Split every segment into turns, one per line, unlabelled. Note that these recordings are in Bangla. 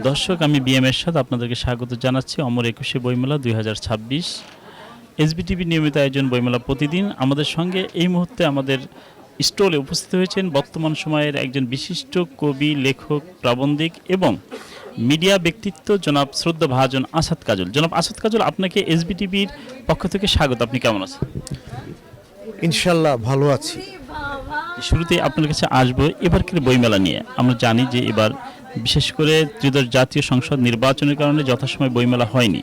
দর্শক, আমি বিএম এরশাদ আপনাদেরকে স্বাগত জানাচ্ছি অমর ২১শে বইমেলা ২০২৬। এসবিটিভি নিয়মিত আয়োজন বইমেলা প্রতিদিন। আমাদের সঙ্গে এই মুহূর্তে আমাদের স্টলে উপস্থিত হয়েছেন বর্তমান সময়ের একজন বিশিষ্ট কবি, লেখক, প্রাবন্ধিক এবং মিডিয়া ব্যক্তিত্ব জনাব শ্রদ্ধাভাজন আসাদ কাজল। জনাব আসাদ কাজল, আপনাকে এসবিটিভির পক্ষ থেকে স্বাগত। আপনি কেমন আছেন?
ইনশাল্লাহ ভালো আছি।
শুরুতেই আপনার কাছে আসবো এবারকার বইমেলা নিয়ে। আমরা জানি যে এবার বিশেষ করে ত্রিদশ জাতীয় সংসদ নির্বাচনের কারণে যথাসময় বইমেলা হয়নি।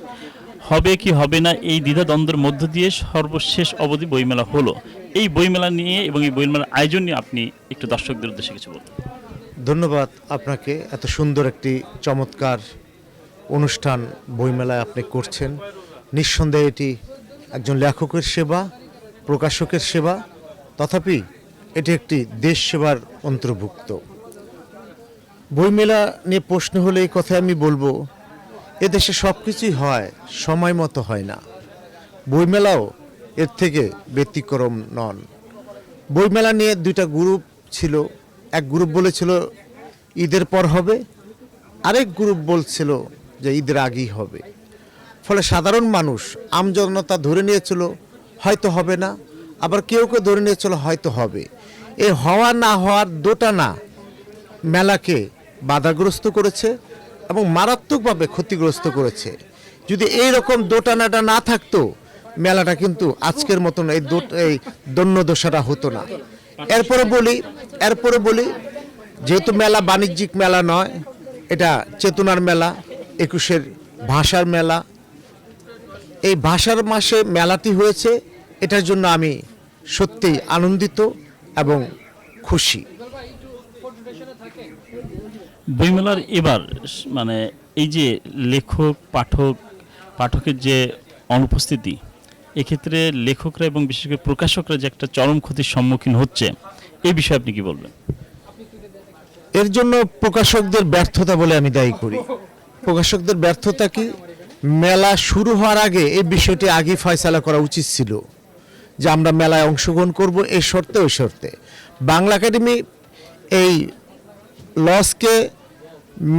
হবে কি হবে না এই দ্বিধাদ্বন্দ্বের মধ্য দিয়ে সর্বশেষ অবধি বইমেলা হলো। এই বইমেলা নিয়ে এবং এই বইমেলার আয়োজন নিয়ে আপনি একটু দর্শকদের উদ্দেশ্যে কিছু বলুন।
ধন্যবাদ আপনাকে, এত সুন্দর একটি চমৎকার অনুষ্ঠান বইমেলায় আপনি করছেন। নিঃসন্দেহে এটি একজন লেখকের সেবা, প্রকাশকের সেবা, তথাপি এটি একটি দেশ সেবার অন্তর্ভুক্ত। বইমেলা নিয়ে প্রশ্ন হলে এই কথা আমি বলবো, এদেশে সব কিছুই হয়, সময় মতো হয় না। বইমেলাও এর থেকে ব্যতিক্রম নন। বইমেলা নিয়ে দুইটা গ্রুপ ছিল। এক গ্রুপ বলেছিল ঈদের পর হবে, আরেক গ্রুপ বলছিল যে ঈদের আগেই হবে। ফলে সাধারণ মানুষ, আমজনতা ধরে নিয়েছিল হয়তো হবে না, আবার কেউ কেউ ধরে নিয়েছিল হয়তো হবে। এই হওয়া না হওয়ার দোটানা মেলাকে বাধাগ্রস্ত করেছে এবং মারাত্মকভাবে ক্ষতিগ্রস্ত করেছে। যদি এই রকম দোটানাটা না থাকতো, মেলাটা কিন্তু আজকের মতন এই দন্যদশাটা হতো না। এরপরে বলি যেহেতু মেলা বাণিজ্যিক মেলা নয়, এটা চেতনার মেলা, ২১-এর ভাষার মেলা। এই ভাষার মাসে মেলাটি হয়েছে, এটার জন্য আমি সত্যিই আনন্দিত এবং খুশি।
বইমেলার এবার মানে এই যে লেখক পাঠকের যে অনুপস্থিতি, এক্ষেত্রে লেখকরা এবং বিশেষ করে প্রকাশকরা যে একটা চরম ক্ষতির সম্মুখীন হচ্ছে, এই বিষয়ে আপনি কি বলবেন?
এর জন্য প্রকাশকদের ব্যর্থতা বলে আমি দায়ী করি। প্রকাশকদের ব্যর্থতা কি, মেলা শুরু হওয়ার আগে এই বিষয়টি আগে ফয়সালা করা উচিত ছিল যে আমরা মেলায় অংশগ্রহণ করব এই শর্তে ওই শর্তে। বাংলা একাডেমি এই লসকে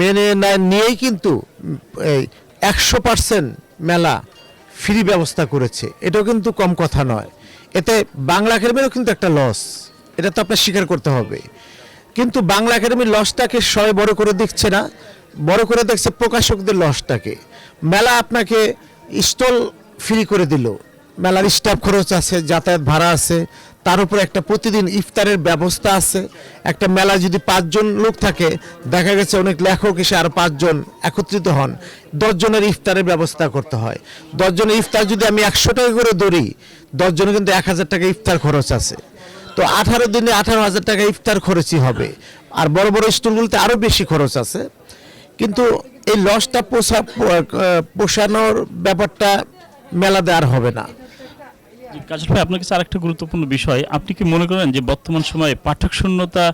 মেনে নিয়েই কিন্তু এই ১০০% মেলা ফ্রি ব্যবস্থা করেছে। এটাও কিন্তু কম কথা নয়। এতে বাংলা একাডেমিরও কিন্তু একটা লস, এটা তো আপনার স্বীকার করতে হবে। কিন্তু বাংলা একাডেমির লসটাকে সবাই বড় করে দেখছে না, বড় করে দেখছে প্রকাশকদের লসটাকে। মেলা আপনাকে স্টল ফ্রি করে দিল, মেলার স্টাফ খরচ আছে, যাতায়াত ভাড়া আছে, তার উপরে একটা প্রতিদিন ইফতারের ব্যবস্থা আছে। একটা মেলা যদি ৫ জন লোক থাকে, দেখা গেছে অনেক লেখক এসে আরও ৫ জন একত্রিত হন, ১০ জনের ইফতারের ব্যবস্থা করতে হয়। ১০ জনের ইফতার যদি আমি ১০০ টাকা করে ধরি, ১০ জনে কিন্তু ১,০০০ টাকা ইফতার খরচ আছে। তো ১৮ দিনে ১৮,০০০ টাকা ইফতার খরচই হবে। আর বড় বড় স্টলগুলোতে আরও বেশি খরচ আছে। কিন্তু এই লসটা পোষানোর ব্যাপারটা মেলাতে আর হবে না।
কাজল ভাই, আপনার কাছে আরেকটা গুরুত্বপূর্ণ বিষয়, আপনি কি মনে করেন যে বর্তমান সময়ে পাঠক শূন্যতা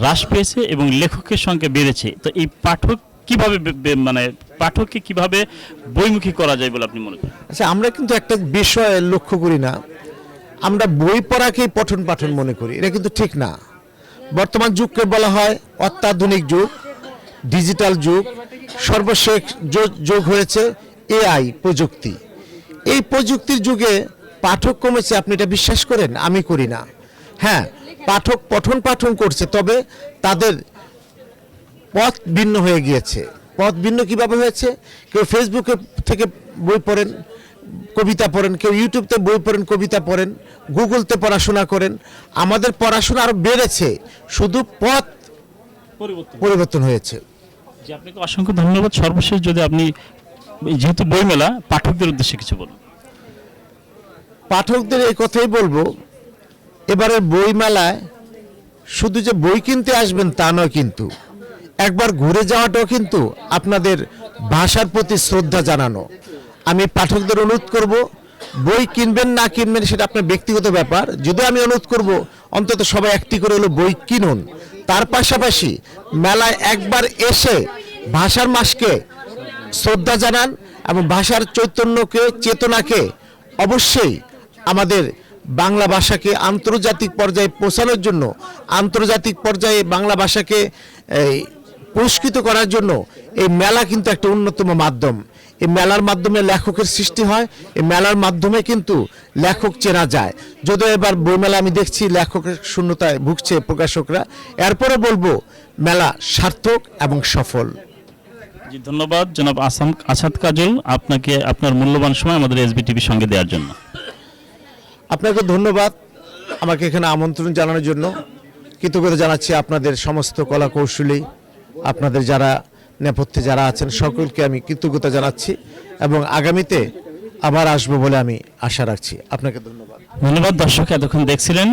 হ্রাস পেয়েছে এবং লেখকের সংখ্যা বেড়েছে? তো এই পাঠককে কিভাবে বইমুখী করা যায় বলে আপনি মনে করেন?
আচ্ছা, আমরা কিন্তু একটা বিষয় লক্ষ্য করি না, আমরা বই পড়াকেই পঠন পাঠন মনে করি। এটা কিন্তু ঠিক না। বর্তমান যুগকে বলা হয় অত্যাধুনিক যুগ, ডিজিটাল যুগ। সর্বশেষ যুগ হয়েছে এআই প্রযুক্তি। এই প্রযুক্তির যুগে পাঠক কমেছে, আপনি এটা বিশ্বাস করেন? আমি করি না। হ্যাঁ, পাঠক পঠন পাঠন করছে, তবে তাদের পথ ভিন্ন হয়ে গিয়েছে। পথ ভিন্ন কিভাবে হয়েছে? কেউ ফেসবুকে থেকে বই পড়েন, কবিতা পড়েন, কেউ ইউটিউবতে বই পড়েন, কবিতা পড়েন, গুগলতে পড়াশোনা করেন। আমাদের পড়াশোনা আরও বেড়েছে, শুধু পথ পরিবর্তন হয়েছে।
জি, আপনাকে অসংখ্য ধন্যবাদ। সর্বশেষ যদি আপনি, যেহেতু বইমেলা, পাঠকদের উদ্দেশ্যে কিছু বলুন।
পাঠকদের এই কথাই বলবো, এবারে বইমেলায় শুধু যে বই কিনতে আসবেন তা নয়, কিন্তু একবার ঘুরে যাওয়াটাও কিন্তু আপনাদের ভাষার প্রতি শ্রদ্ধা জানানো। আমি পাঠকদের অনুরোধ করব, বই কিনবেন না কিনবেন সেটা আপনার ব্যক্তিগত ব্যাপার। যদি আমি অনুরোধ করব, অন্তত সবাই একটি করে হলো বই কিনুন। তার পাশাপাশি মেলায় একবার এসে ভাষার মাসকে শ্রদ্ধা জানান এবং ভাষার চৈতন্যকে, চেতনাকে অবশ্যই আমাদের বাংলা ভাষাকে আন্তর্জাতিক পর্যায়ে পৌঁছানোর জন্য, আন্তর্জাতিক পর্যায়ে বাংলা ভাষাকে পুরস্কৃত করার জন্য এই মেলা কিন্তু একটা অন্যতম মাধ্যম। এই মেলার মাধ্যমে লেখকের সৃষ্টি হয়, এই মেলার মাধ্যমে কিন্তু লেখক চেনা যায়। যদিও এবার বইমেলা আমি দেখছি লেখকের শূন্যতায় ভুগছে প্রকাশকরা, এরপরে বলবো মেলা সার্থক এবং সফল।
জি, ধন্যবাদ জনাব আসাদ কাজল, আপনাকে আপনার মূল্যবান সময় আমাদের এসবিটিভির সঙ্গে দেওয়ার জন্য।
আপনাকে ধন্যবাদ আমাকে এখানে আমন্ত্রণ জানানোর জন্য। কৃতজ্ঞতা জানাচ্ছি আপনাদের সমস্ত কলা কৌশলী, আপনাদের যারা নেপথ্যে যারা আছেন সকলকে আমি কৃতজ্ঞতা জানাচ্ছি এবং আগামীতে আবার আসবো বলে আমি আশা রাখছি। আপনাকে ধন্যবাদ।
ধন্যবাদ। দর্শক, এতক্ষণ দেখছিলেন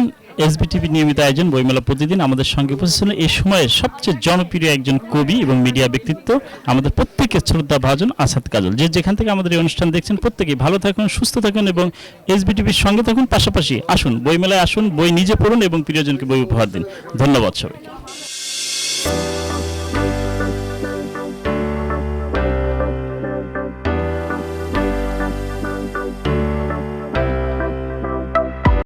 এসবিটিভি নিয়মিত আয়োজন বইমেলা প্রতিদিন। আমাদের সঙ্গে উপস্থিত ছিলেন এই সময়ের সবচেয়ে জনপ্রিয় একজন কবি এবং মিডিয়া ব্যক্তিত্ব, আমাদের প্রত্যেকের শ্রদ্ধা ভাজন আসাদ কাজল। যে যেখান থেকে আমাদের এই অনুষ্ঠান দেখছেন প্রত্যেকেই ভালো থাকুন, সুস্থ থাকুন এবং এসবিটিভির সঙ্গে থাকুন। পাশাপাশি আসুন, বইমেলায় আসুন, বই নিজে পড়ুন এবং প্রিয়জনকে বই উপহার দিন। ধন্যবাদ সবাইকে।